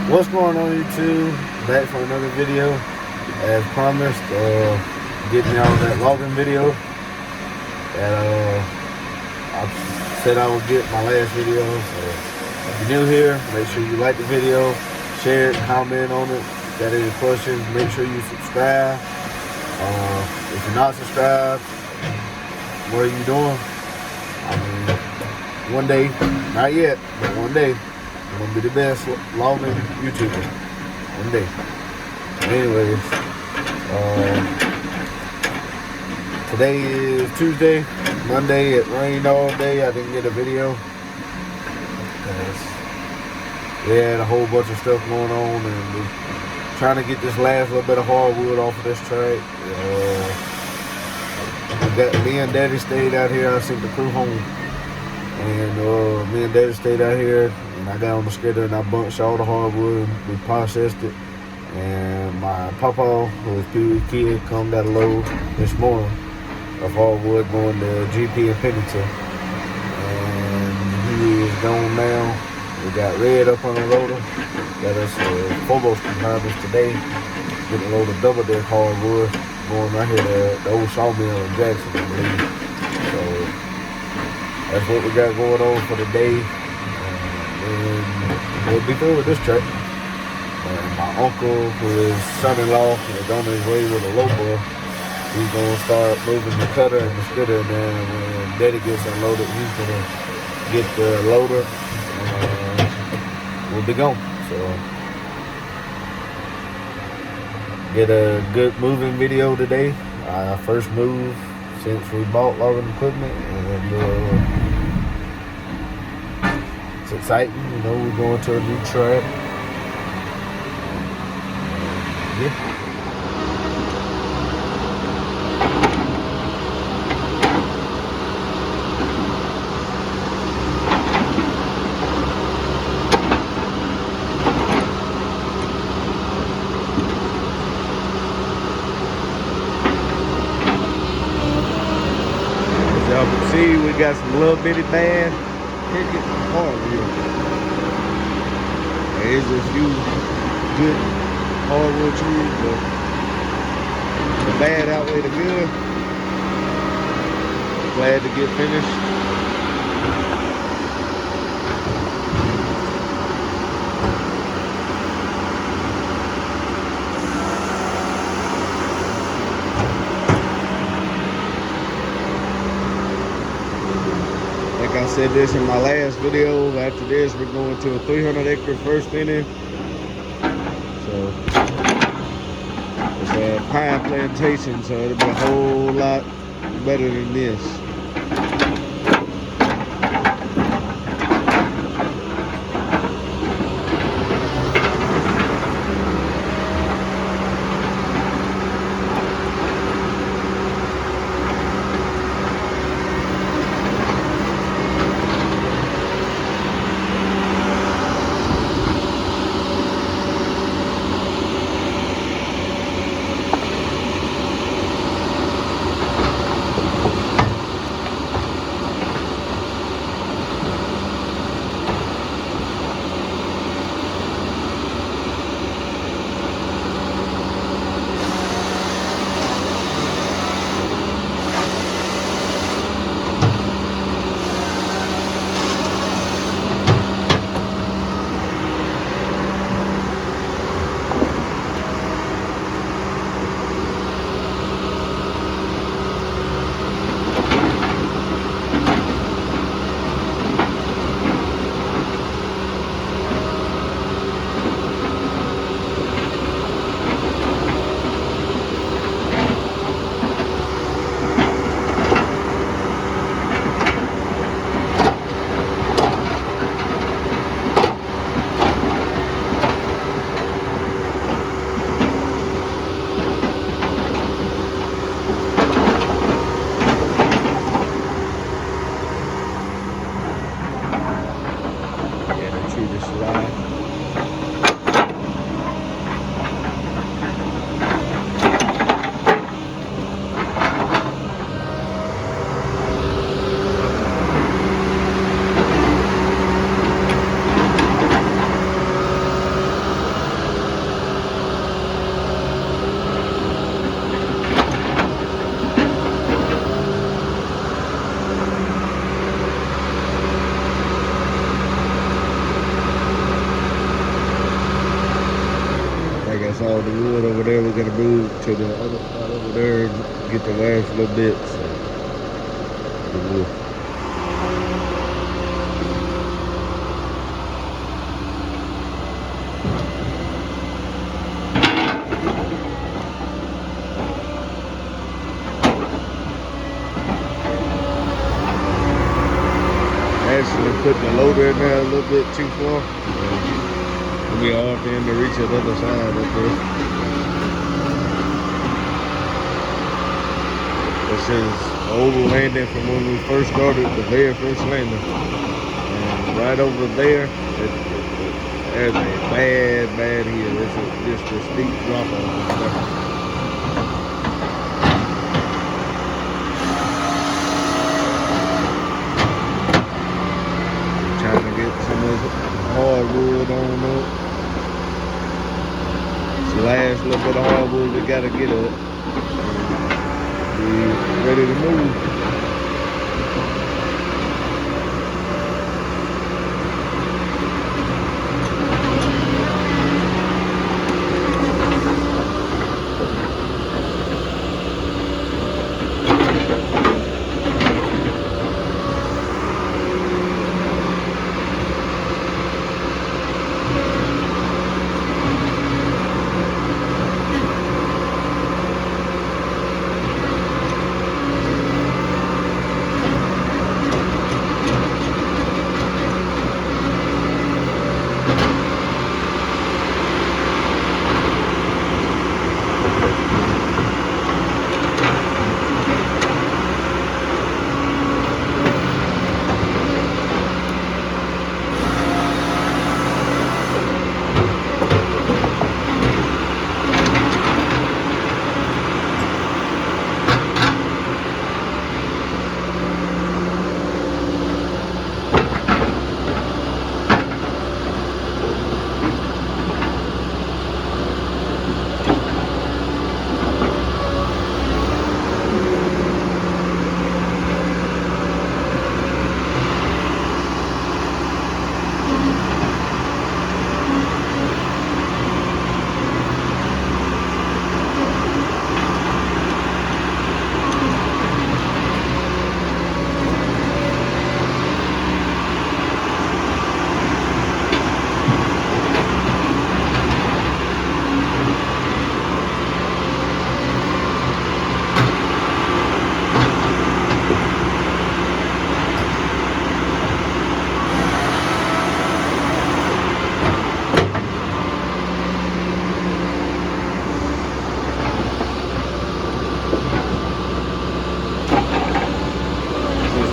What's going on, YouTube? Back for another video. As promised, getting y'all that login video that I said I would get my last video. So if you're new here, make sure you like the video, share it, comment on it. If you got any questions, make sure you subscribe. If you're not subscribed, what are you doing? I mean, one day, not yet, but one day, I'm gonna be the best login YouTuber. One day. Anyways, today is Tuesday. Monday it rained all day. I didn't get a video because we had a whole bunch of stuff going on, and we're trying to get this last little bit of hardwood off of this track. Me and Daddy stayed out here. I sent the crew home, and me and Daddy stayed out here. And I got on the skidder and I bunched all the hardwood. We processed it. And my papa, who was Pee-wee's kid, come got a load this morning of hardwood going to GP and Pennington. And he is gone now. We got Red up on the loader. Got us Phobos consignments today. Getting a load of double deck hardwood going right here to the old sawmill in Jackson, I believe. So that's what we got going on for the day. And we'll be through with this track. And my uncle, who is son-in-law, is on his way with a loader. He's gonna start moving the cutter and the skidder, and then when Daddy gets unloaded, he's gonna get the loader, and we'll be gone. So get a good moving video today. Our first move since we bought logging equipment, and it's exciting. You know, we're going to a new track. Yeah. As y'all can see, we got some little bitty band cricket hardwood. There is a few good hardwood trees, but the bad outweigh the good. Glad to get finished. Like I said this in my last video, after this we're going to a 300-acre first inning. So it's a pine plantation, so it'll be a whole lot better than this. all the wood over there. We're gonna move to the other spot over there and get the last little bits. So, actually putting the loader in there a little bit too far. It'll be hard for him to reach the other side up there. This is old landing from when we first started, the very first landing. And right over there, there's a bad hill. It's just a steep drop off. Trying to get some of this hardwood on up. It's the last little bit of hardwood we gotta get up. Be ready to move.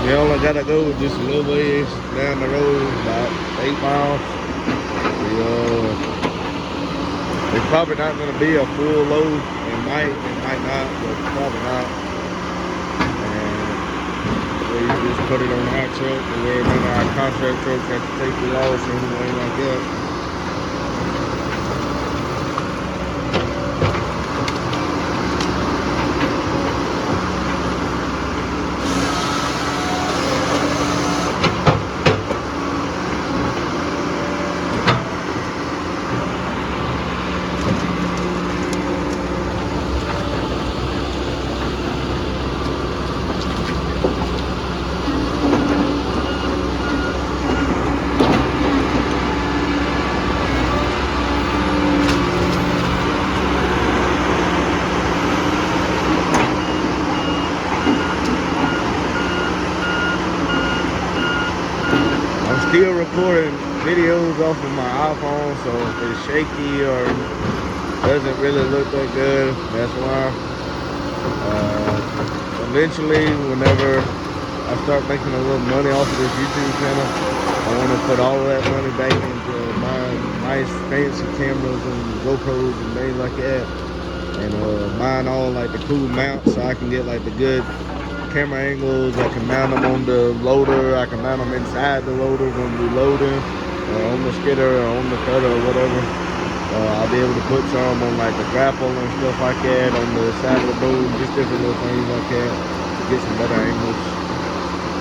We only gotta go just a little ways down the road, about 8 miles. It's probably not gonna be a full load. It might not, but probably not. And we just put it on our truck, and we're in our contract truck have to take the loss or anything like that. Still recording videos off of my iPhone, so if it's shaky or doesn't really look that good, that's why. Eventually, whenever I start making a little money off of this YouTube channel, I want to put all of that money back into buying nice fancy cameras and GoPros and things like that, and buying all like the cool mounts so I can get like the good camera angles. I can mount them on the loader, I can mount them inside the loader when we're loading, on the skidder or on the cutter or whatever. I'll be able to put some on like the grapple and stuff like that, on the side of the boom, just different little things like that to get some better angles.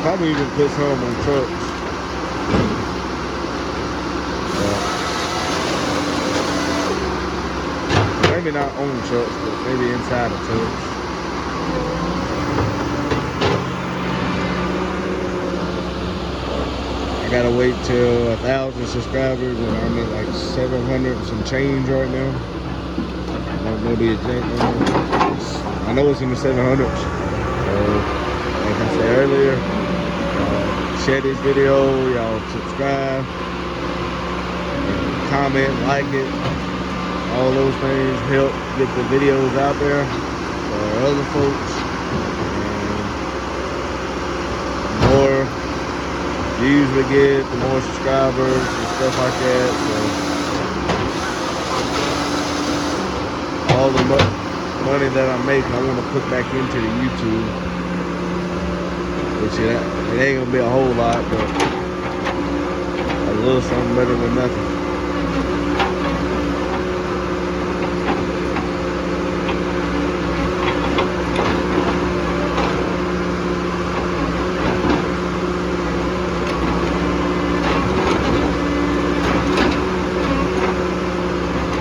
Probably even put some on trucks. maybe not on trucks, but maybe inside of trucks. I gotta wait till 1,000 subscribers, and I'm at like 700 and some change right now. I don't know the exact number. I know it's in the 700s. So, like I said earlier, share this video, y'all subscribe, comment, like it. All those things help get the videos out there for other folks. And the more views we get, the more subscribers and stuff like that. So all the money that I make, I want to put back into the YouTube. Which it ain't gonna be a whole lot, but a little something better than nothing.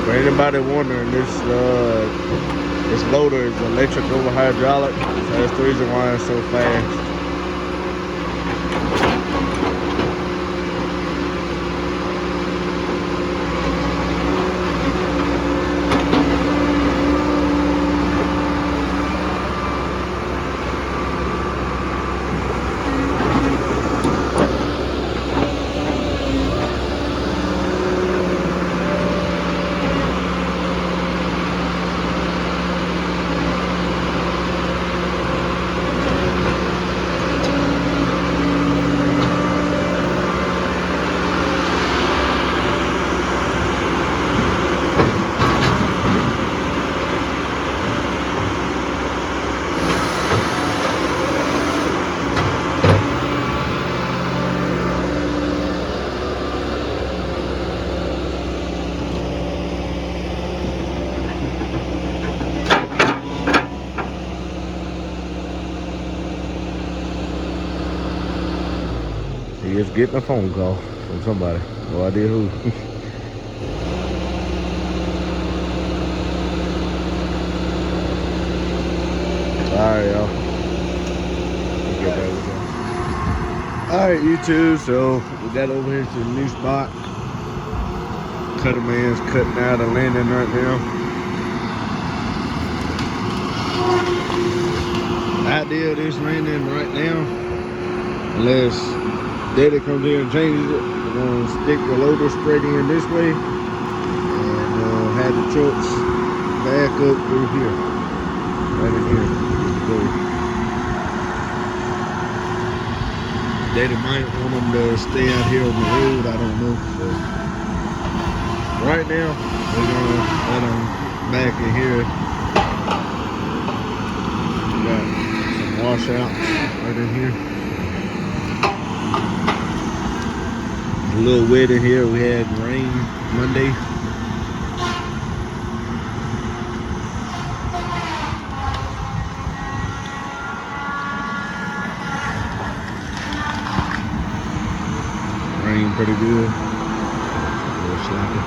For anybody wondering, this loader is electric over hydraulic, so that's the reason why it's so fast. He is getting a phone call from somebody. No idea who. Alright, y'all. Alright, YouTube. So we got over here to the new spot. Cutter man's cutting out a landing right now. The idea of this landing right now, unless Daddy comes in and changes it, we're gonna stick the loader straight in this way and have the trucks back up through here, right in here. Daddy might want them to stay out here on the road, I don't know. So right now, we're gonna let them back in here. We got some washouts right in here. A little wet in here. We had rain Monday. Rain pretty good. A little sloppy.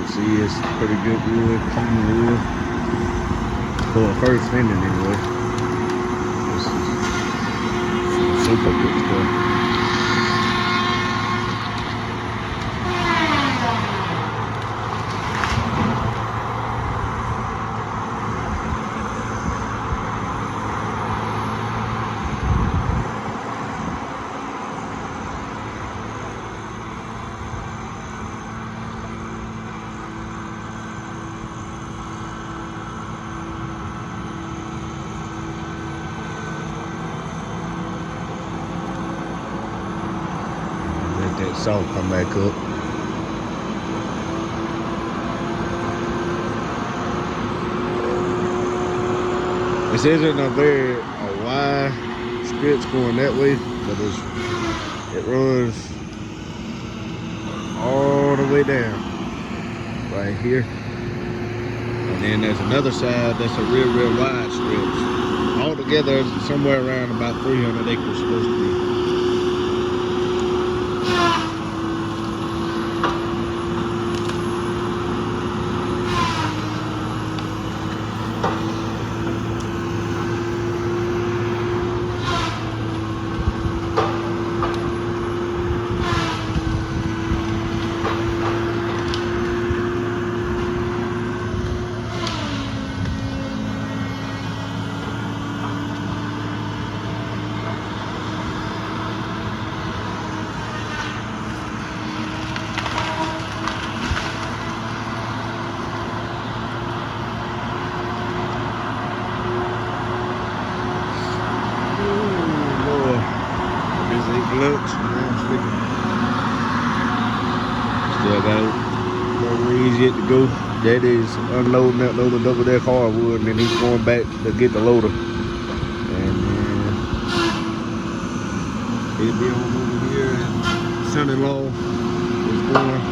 See, it's pretty good wood, clean wood. For a first fending anyway. This is super good stuff. salt come back up. This isn't a very wide stretch going that way, but it runs all the way down right here. And then there's another side that's a real wide stretch. Altogether, it's somewhere around about 300 acres supposed to be. Lunch. Still got more ways yet to go. Daddy's unloading that load of double deck hardwood, and then he's going back to get the loader. And he'll be on over here, and son-in-law is going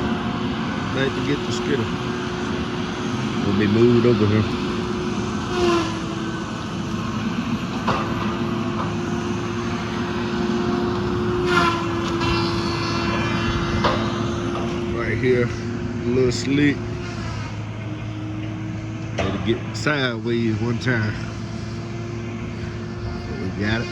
back to get the skidder. We'll be moved over here. Here, a little slick. Had to get sideways one time. But we got it.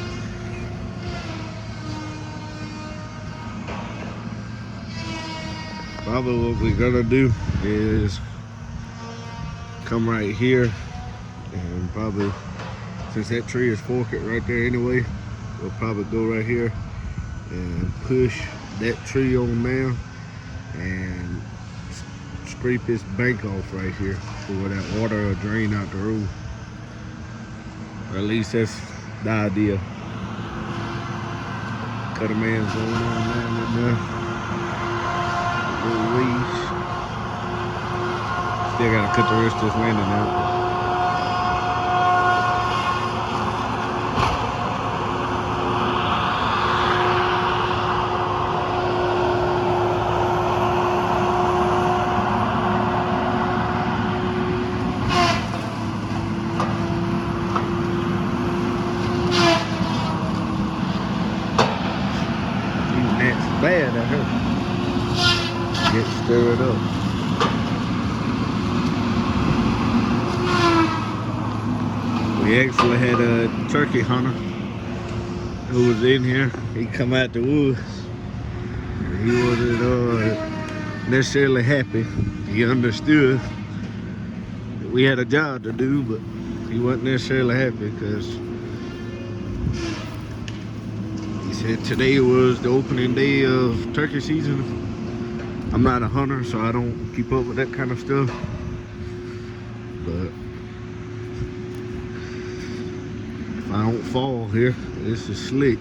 Probably what we're gonna do is come right here, and probably, since that tree is forked right there anyway, we'll probably go right here and push that tree on down and scrape this bank off right here so where that water will drain out the road. Or at least that's the idea. Cut a man's going on down in there. Little weeds. Still gotta cut the rest of this landing out. Bad out here. Get stirred up. We actually had a turkey hunter who was in here. He come out the woods. He wasn't necessarily happy. He understood that we had a job to do, but he wasn't necessarily happy because today was the opening day of turkey season. I'm not a hunter, so I don't keep up with that kind of stuff. But if I don't fall here, this is slick.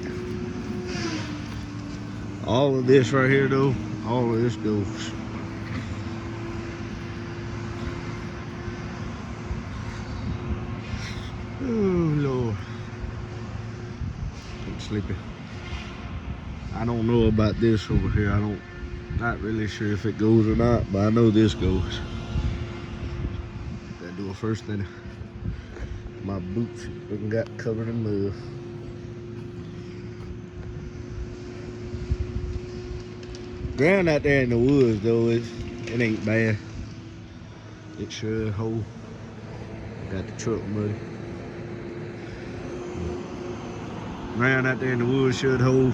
All of this right here though, all of this goes. Oh Lord. I'm sleepy. I don't know about this over here. Not really sure if it goes or not, but I know this goes. Gotta do it first thing. My boots got covered in mud. Ground out there in the woods though, it ain't bad. It should hold. Got the truck muddy. Ground out there in the woods should hold.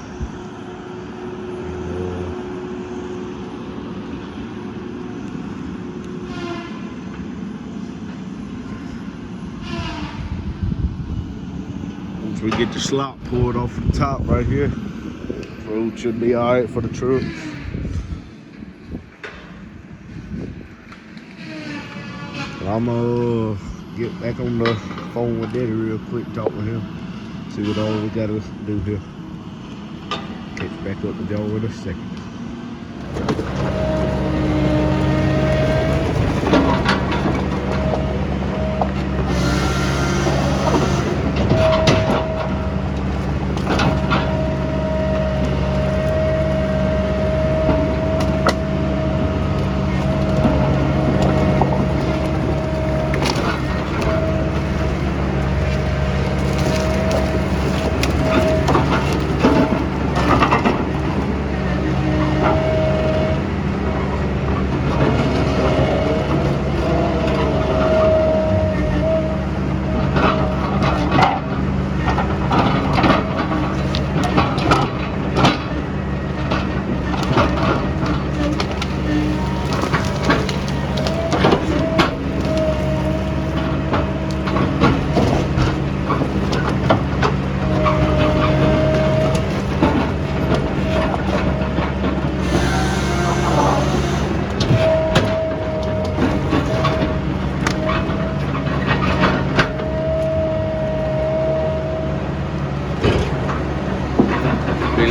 Once we get the slop poured off the top right here, the road should be all right for the trucks. I'm gonna get back on the phone with Daddy real quick, talk with him, see what all we gotta do here. Catch back up with y'all in a second.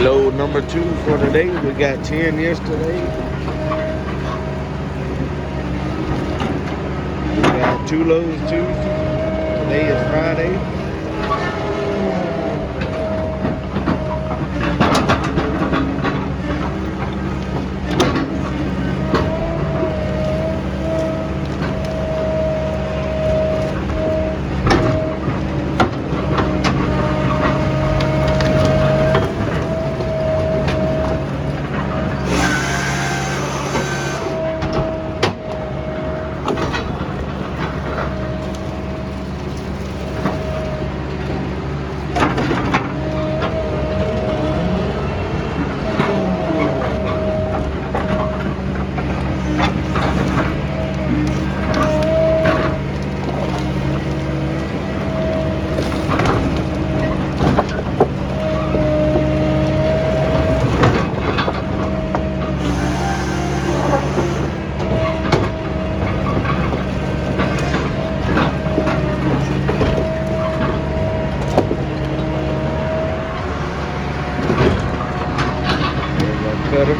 Load number 2 for today. We got 10 yesterday. We got 2 loads Tuesday. Today is Friday. Cutter.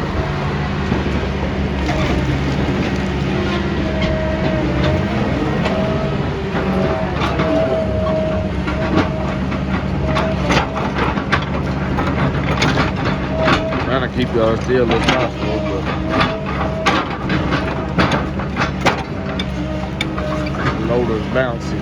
Trying to keep y'all still as possible, but the loader's bouncy.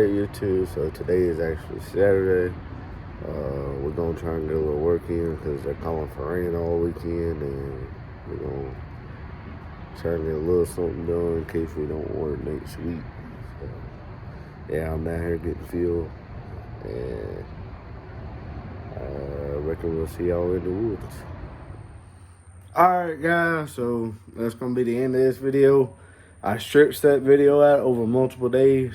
Alright, YouTube, so today is actually Saturday. We're gonna try and get a little work in because they're calling for rain all weekend, and we're gonna try and get a little something done in case we don't work next week. So, yeah, I'm down here getting fuel, and I reckon we'll see y'all in the woods. Alright guys, so that's gonna be the end of this video. I stretched that video out over multiple days.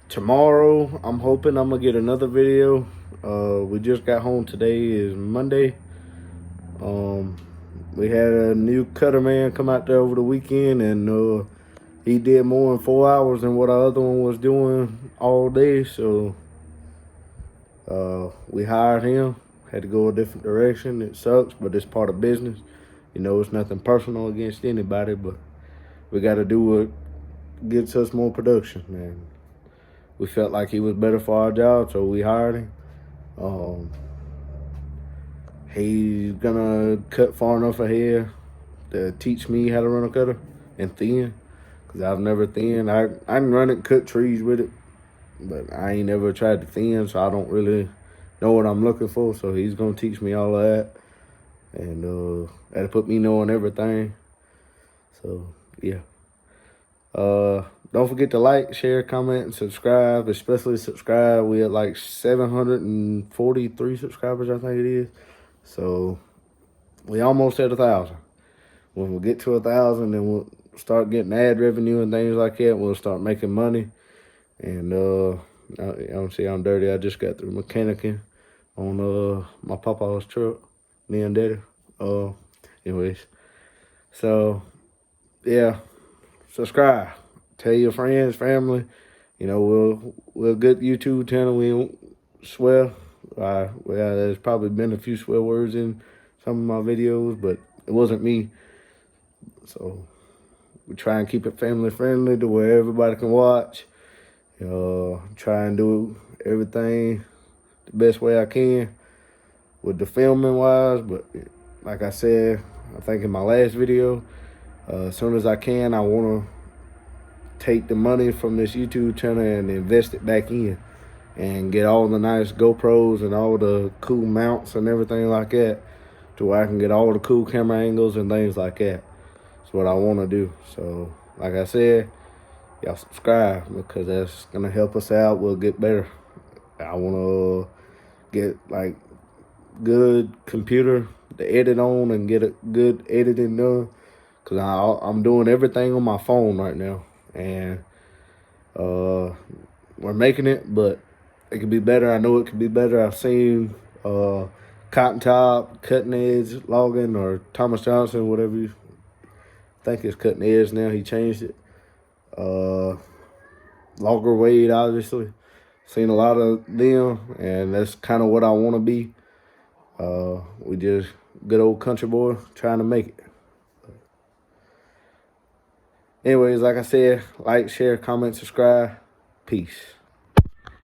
Tomorrow, I'm hoping I'm gonna get another video. We just got home. Today is Monday. We had a new cutter man come out there over the weekend, and he did more in 4 hours than what our other one was doing all day. So we hired him. Had to go a different direction. It sucks, but it's part of business. You know, it's nothing personal against anybody, but we got to do what gets us more production, man. We felt like he was better for our job, so we hired him. He's gonna cut far enough ahead to teach me how to run a cutter and thin, because I've never thinned. I can run it and cut trees with it, but I ain't never tried to thin, so I don't really know what I'm looking for. So he's gonna teach me all of that, and that'll put me knowing everything. So yeah. Don't forget to like, share, comment, and subscribe. Especially subscribe. We at like 743 subscribers, I think it is. So we almost at 1,000. When we get to 1,000, then we'll start getting ad revenue and things like that. We'll start making money. And I don't see I'm dirty. I just got through mechanicing on my papa's truck, me and Daddy. Anyways, so yeah, subscribe. Tell your friends, family. You know, we're a good YouTube channel. We don't swear. Well, there's probably been a few swear words in some of my videos, but it wasn't me. So we try and keep it family friendly to where everybody can watch. Try and do everything the best way I can with the filming wise. But like I said, I think in my last video, as soon as I can, I want to take the money from this YouTube channel and invest it back in and get all the nice GoPros and all the cool mounts and everything like that, to where I can get all the cool camera angles and things like that. That's what I want to do. So like I said, y'all subscribe, because that's going to help us out. We'll get better. I want to get like good computer to edit on and get a good editing done, because I'm doing everything on my phone right now. And we're making it, but it could be better. I know it could be better. I've seen Cotton Top, Cutting Edge Logging, or Thomas Johnson, whatever you think it's Cutting Edge now. He changed it. Logger Wade, obviously. Seen a lot of them, and that's kind of what I want to be. We just good old country boy trying to make it. Anyways, like I said, like, share, comment, subscribe. Peace.